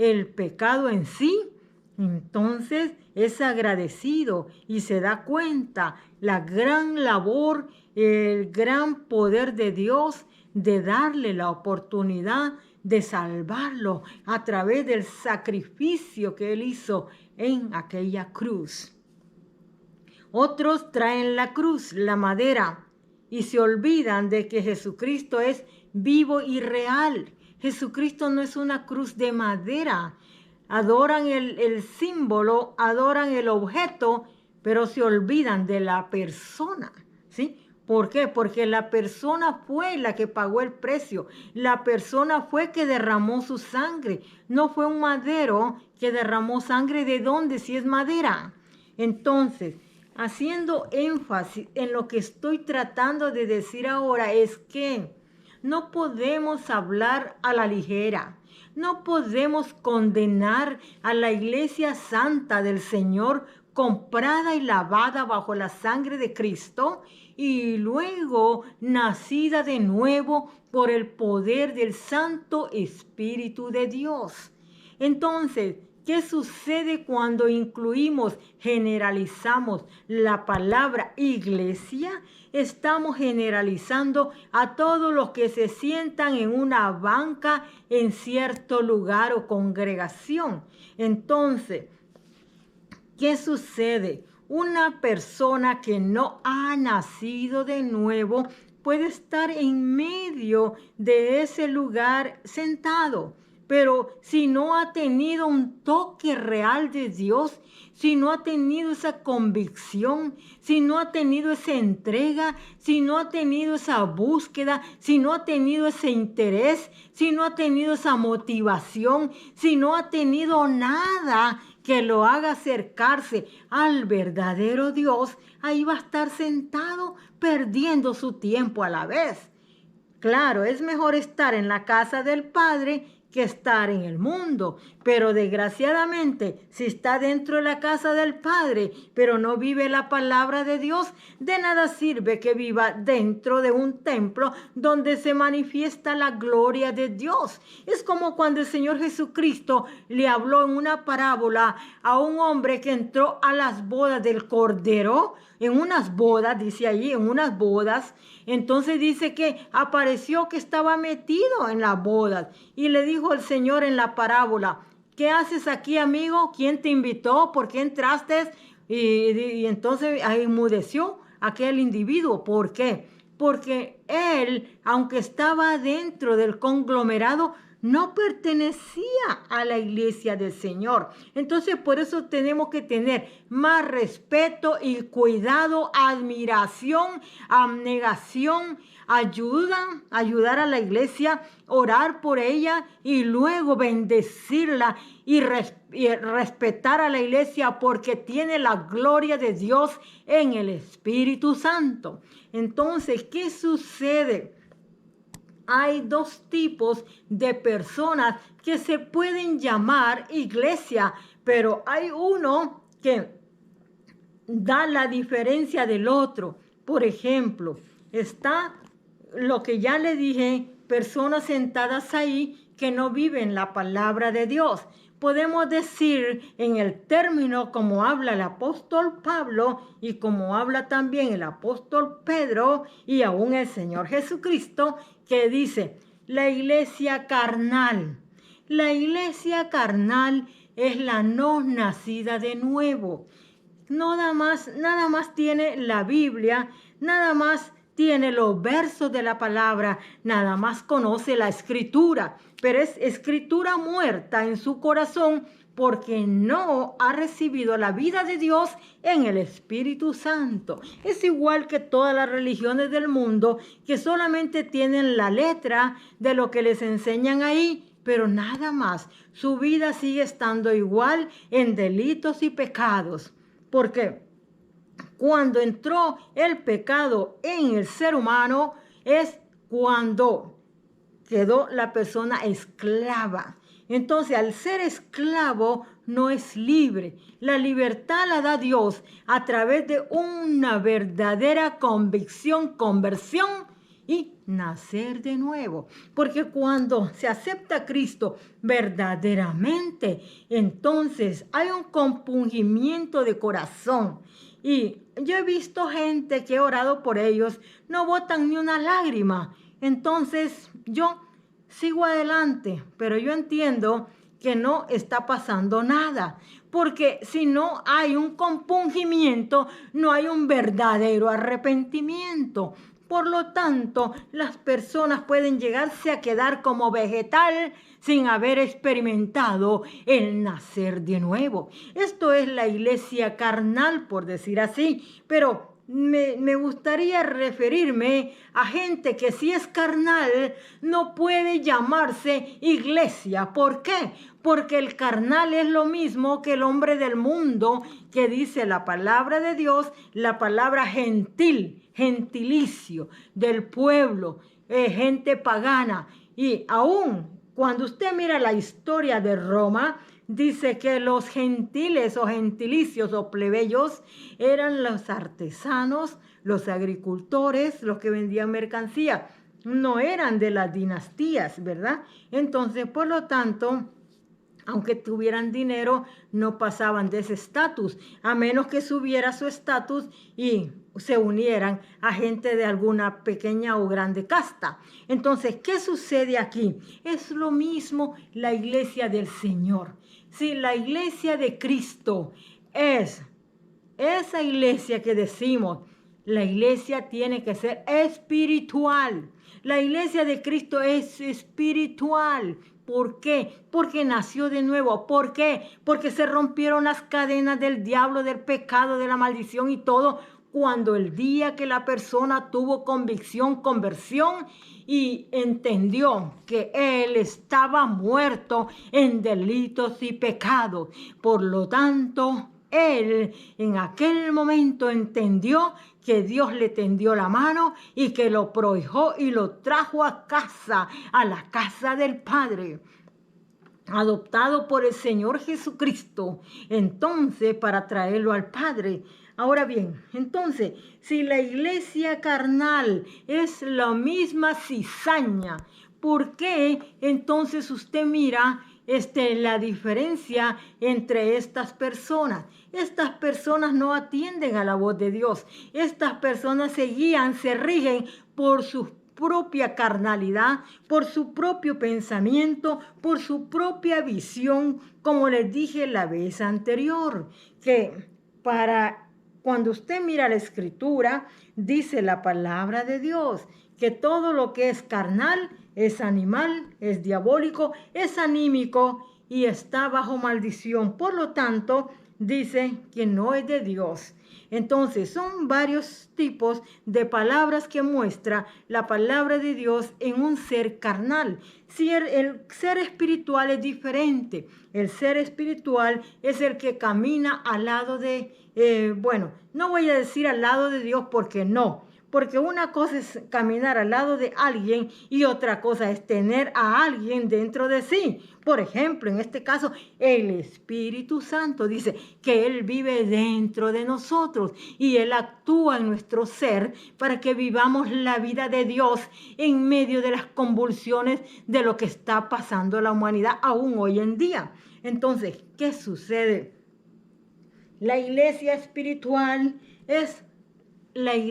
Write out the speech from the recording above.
el pecado en sí, entonces es agradecido y se da cuenta la gran labor, el gran poder de Dios de darle la oportunidad de salvarlo a través del sacrificio que Él hizo en aquella cruz. Otros traen la cruz, la madera, y se olvidan de que Jesucristo es vivo y real. Jesucristo no es una cruz de madera. Adoran el símbolo, adoran el objeto, pero se olvidan de la persona, ¿sí? ¿Por qué? Porque la persona fue la que pagó el precio. La persona fue que derramó su sangre. No fue un madero que derramó sangre. ¿De dónde? Si es madera. Entonces, haciendo énfasis en lo que estoy tratando de decir ahora es que no podemos hablar a la ligera. No podemos condenar a la iglesia santa del Señor, comprada y lavada bajo la sangre de Cristo y luego nacida de nuevo por el poder del Santo Espíritu de Dios. Entonces, ¿qué sucede cuando incluimos, generalizamos la palabra iglesia? Estamos generalizando a todos los que se sientan en una banca en cierto lugar o congregación. Entonces, ¿qué sucede? Una persona que no ha nacido de nuevo puede estar en medio de ese lugar sentado. Pero si no ha tenido un toque real de Dios, si no ha tenido esa convicción, si no ha tenido esa entrega, si no ha tenido esa búsqueda, si no ha tenido ese interés, si no ha tenido esa motivación, si no ha tenido nada que lo haga acercarse al verdadero Dios, ahí va a estar sentado perdiendo su tiempo a la vez. Claro, es mejor estar en la casa del Padre que estar en el mundo. Pero desgraciadamente, si está dentro de la casa del Padre, pero no vive la palabra de Dios, de nada sirve que viva dentro de un templo donde se manifiesta la gloria de Dios. Es como cuando el Señor Jesucristo le habló en una parábola a un hombre que entró a las bodas del Cordero, en unas bodas, dice allí, en unas bodas. Entonces dice que apareció que estaba metido en las bodas y le dijo el Señor en la parábola: ¿qué haces aquí, amigo? ¿Quién te invitó? ¿Por qué entraste? Y entonces enmudeció aquel individuo. ¿Por qué? Porque él, aunque estaba dentro del conglomerado, no pertenecía a la iglesia del Señor. Entonces, por eso tenemos que tener más respeto y cuidado, admiración, abnegación, ayudar a la iglesia, orar por ella y luego bendecirla y respetar a la iglesia porque tiene la gloria de Dios en el Espíritu Santo. Entonces, ¿qué sucede? Hay dos tipos de personas que se pueden llamar iglesia, pero hay uno que da la diferencia del otro. Por ejemplo, está lo que ya le dije, personas sentadas ahí que no viven la palabra de Dios. Podemos decir en el término como habla el apóstol Pablo y como habla también el apóstol Pedro y aún el Señor Jesucristo, que dice la iglesia carnal. La iglesia carnal es la no nacida de nuevo. Nada más tiene la Biblia, nada más tiene los versos de la palabra, nada más conoce la escritura, pero es escritura muerta en su corazón porque no ha recibido la vida de Dios en el Espíritu Santo. Es igual que todas las religiones del mundo que solamente tienen la letra de lo que les enseñan ahí, pero nada más. Su vida sigue estando igual en delitos y pecados. ¿Por qué? Cuando entró el pecado en el ser humano es cuando quedó la persona esclava. Entonces, al ser esclavo no es libre. La libertad la da Dios a través de una verdadera convicción, conversión y nacer de nuevo. Porque cuando se acepta a Cristo verdaderamente, entonces hay un compungimiento de corazón. Y yo he visto gente que he orado por ellos, no botan ni una lágrima. Entonces yo sigo adelante, pero yo entiendo que no está pasando nada, porque si no hay un compungimiento, no hay un verdadero arrepentimiento. Por lo tanto, las personas pueden llegarse a quedar como vegetal sin haber experimentado el nacer de nuevo. Esto es la iglesia carnal, por decir así, pero me gustaría referirme a gente que si es carnal no puede llamarse iglesia. ¿Por qué? Porque el carnal es lo mismo que el hombre del mundo, que dice la palabra de Dios, la palabra gentil, gentilicio, del pueblo, gente pagana. Y aún cuando usted mira la historia de Roma, dice que los gentiles o gentilicios o plebeyos eran los artesanos, los agricultores, los que vendían mercancía. No eran de las dinastías, ¿verdad? Entonces, por lo tanto, aunque tuvieran dinero, no pasaban de ese estatus, a menos que subiera su estatus y se unieran a gente de alguna pequeña o grande casta. Entonces, ¿qué sucede aquí? Es lo mismo la iglesia del Señor. Si la iglesia de Cristo es esa iglesia que decimos, la iglesia tiene que ser espiritual. La iglesia de Cristo es espiritual. ¿Por qué? Porque nació de nuevo. ¿Por qué? Porque se rompieron las cadenas del diablo, del pecado, de la maldición y todo, cuando el día que la persona tuvo convicción, conversión y entendió que él estaba muerto en delitos y pecados. Por lo tanto, él en aquel momento entendió que Dios le tendió la mano y que lo prohijó y lo trajo a casa, a la casa del Padre, adoptado por el Señor Jesucristo, entonces para traerlo al Padre. Ahora bien, entonces, si la iglesia carnal es la misma cizaña, ¿por qué entonces usted mira la diferencia entre estas personas? Estas personas no atienden a la voz de Dios. Estas personas se guían, se rigen por sus propia carnalidad, por su propio pensamiento, por su propia visión, como les dije la vez anterior, que cuando usted mira la escritura, dice la palabra de Dios, que todo lo que es carnal es animal, es diabólico, es anímico y está bajo maldición. Por lo tanto, dice que no es de Dios. Entonces, son varios tipos de palabras que muestra la palabra de Dios en un ser carnal. Si el ser espiritual es diferente. El ser espiritual es el que camina al lado de, no voy a decir al lado de Dios porque no. Porque una cosa es caminar al lado de alguien y otra cosa es tener a alguien dentro de sí. Por ejemplo, en este caso, el Espíritu Santo dice que Él vive dentro de nosotros y Él actúa en nuestro ser para que vivamos la vida de Dios en medio de las convulsiones de lo que está pasando la humanidad aún hoy en día. Entonces, ¿qué sucede? La iglesia espiritual es la iglesia